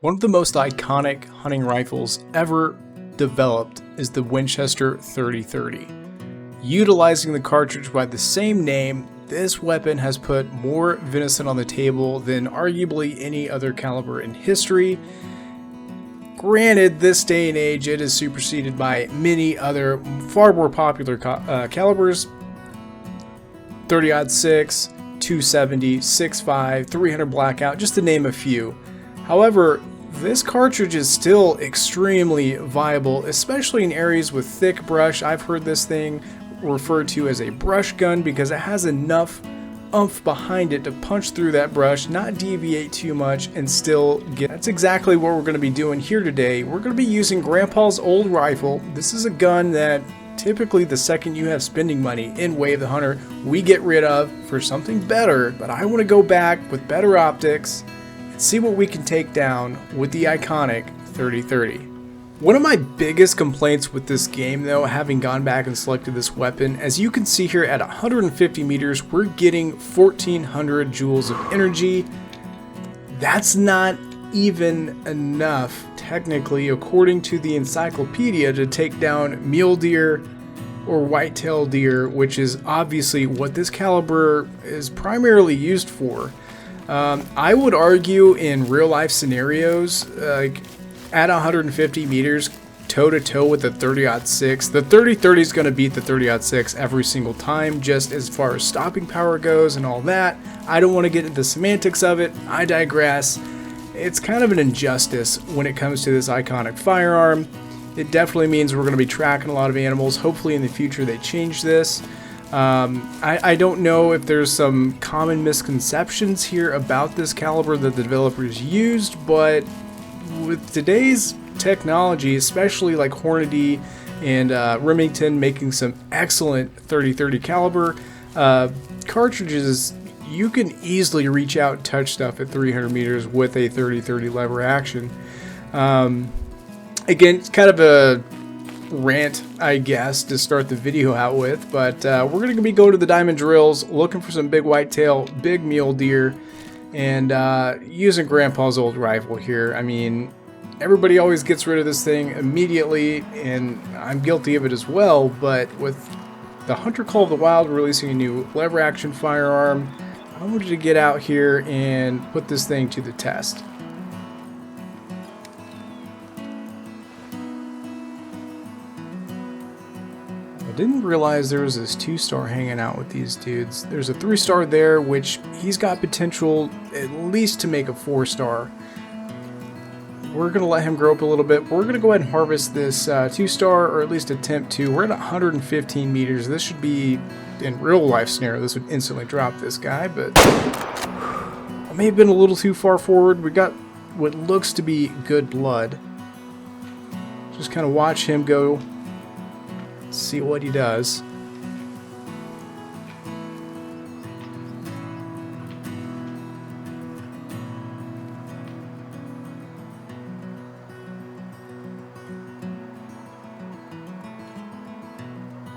One of the most iconic hunting rifles ever developed is the Winchester 3030. Utilizing the cartridge by the same name, this weapon has put more venison on the table than arguably any other caliber in history. Granted, this day and age it is superseded by many other far more popular calibers: 30-06, 270, 6.5, 300 Blackout, just to name a few. However, this cartridge is still extremely viable, especially in areas with thick brush. I've heard this thing referred to as a brush gun because it has enough oomph behind it to punch through that brush, not deviate too much, and still get. That's exactly what we're going to be doing here today. We're going to be using Grandpa's old rifle. This is a gun that typically the second you have spending money in Way of the Hunter, we get rid of for something better, but I want to go back with better optics and see what we can take down with the iconic 3030. One of my biggest complaints with this game, though, having gone back and selected this weapon, as you can see here at 150 meters, we're getting 1400 joules of energy. That's not even enough, technically, according to the encyclopedia, to take down mule deer or whitetail deer, which is obviously what this caliber is primarily used for. I would argue in real life scenarios, at 150 meters, toe to toe with the 30-06, the 3030 is going to beat the 30-06 every single time, just as far as stopping power goes and all that. I don't want to get into the semantics of it. I digress. It's kind of an injustice when it comes to this iconic firearm. It definitely means we're going to be tracking a lot of animals. Hopefully in the future they change this. I don't know if there's some common misconceptions here about this caliber that the developers used, but with today's technology, especially like Hornady and Remington making some excellent 30-30 caliber cartridges, you can easily reach out and touch stuff at 300 meters with a 30-30 lever action. Again, it's kind of a rant, I guess, to start the video out with, but we're going to be going to the diamond drills, looking for some big whitetail, big mule deer, and using Grandpa's old rifle here. I mean, everybody always gets rid of this thing immediately, and I'm guilty of it as well, but with the Hunter Call of the Wild releasing a new lever action firearm, I wanted to get out here and put this thing to the test. I didn't realize there was this 2-star hanging out with these dudes. There's a 3-star there, which he's got potential at least to make a 4-star. We're going to let him grow up a little bit. We're going to go ahead and harvest this 2-star, or at least attempt to. We're at 115 meters. This should be, in real life scenario, this would instantly drop this guy, but I may have been a little too far forward. We got what looks to be good blood. Just kind of watch him go, see what he does.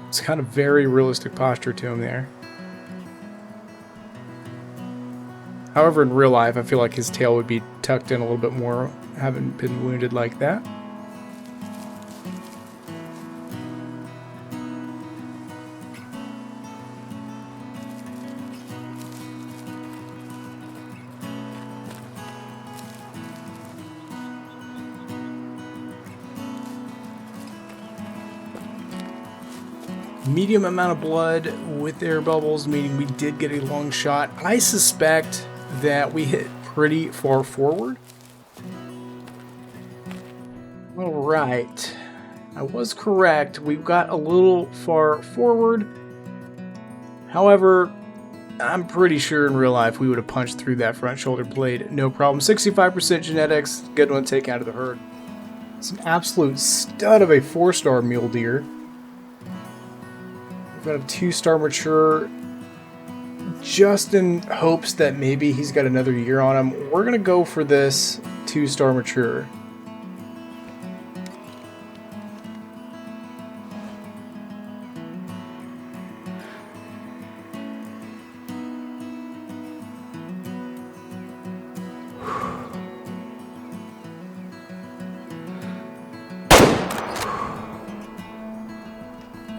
It's kind of very realistic posture to him there. However, in real life, I feel like his tail would be tucked in a little bit more, haven't been wounded like that. Medium amount of blood with air bubbles, meaning we did get a long shot. I suspect that we hit pretty far forward. Alright, I was correct. We've got a little far forward. However, I'm pretty sure in real life we would have punched through that front shoulder blade, no problem. 65% genetics, good one to take out of the herd. It's an absolute stud of a 4-star mule deer. We've got a 2-star mature, just in hopes that maybe he's got another year on him. We're going to go for this 2-star mature.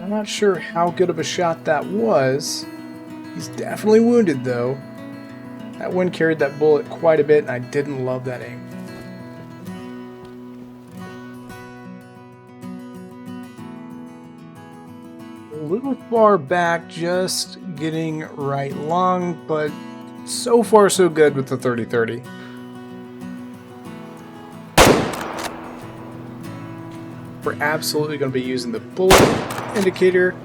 I'm not sure how good of a shot that was. He's definitely wounded though. That wind carried that bullet quite a bit, and I didn't love that aim. A little far back, just getting right lung, but so far so good with the 30-30. We're absolutely going to be using the bullet indicator.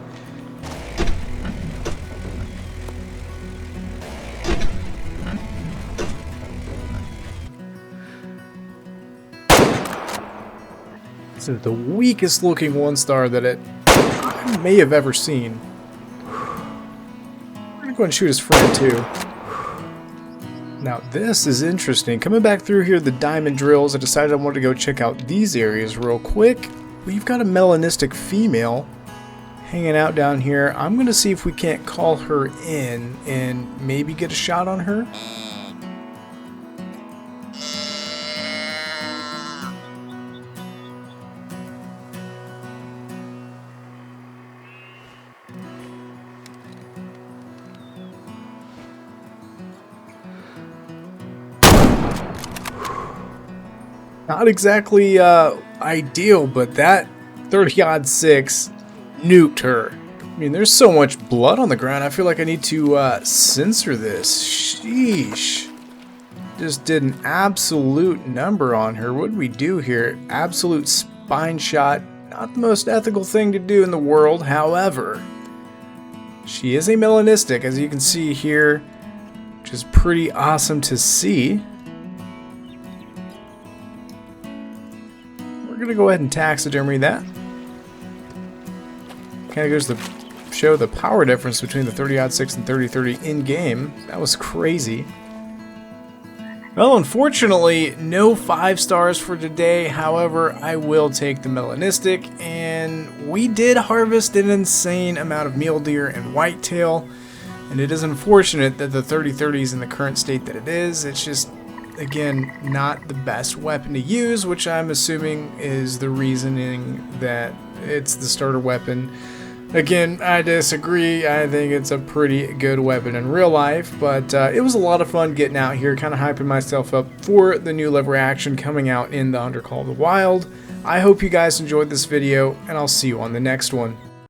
This is the weakest looking 1-star that I may have ever seen. We're going to go and shoot his friend too. Now this is interesting. Coming back through here, the diamond drills, I decided I wanted to go check out these areas real quick. We've got a melanistic female hanging out down here. I'm going to see if we can't call her in and maybe get a shot on her. Not exactly ideal, but that 30-06 nuked her. I mean, there's so much blood on the ground, I feel like I need to censor this. Sheesh. Just did an absolute number on her. What did we do here? Absolute spine shot. Not the most ethical thing to do in the world, however. She is a melanistic, as you can see here, which is pretty awesome to see. We're going to go ahead and taxidermy that. Kind of goes to show the power difference between the 30-06 and 30-30 in-game. That was crazy. Well, unfortunately, no 5 stars for today. However, I will take the melanistic, and we did harvest an insane amount of mule deer and whitetail, and it is unfortunate that the 30-30 is in the current state that it is. It's just, again, not the best weapon to use, which I'm assuming is the reasoning that it's the starter weapon. Again, I disagree. I think it's a pretty good weapon in real life, but it was a lot of fun getting out here, kind of hyping myself up for the new lever action coming out in the Hunter Call of the Wild. I hope you guys enjoyed this video, and I'll see you on the next one.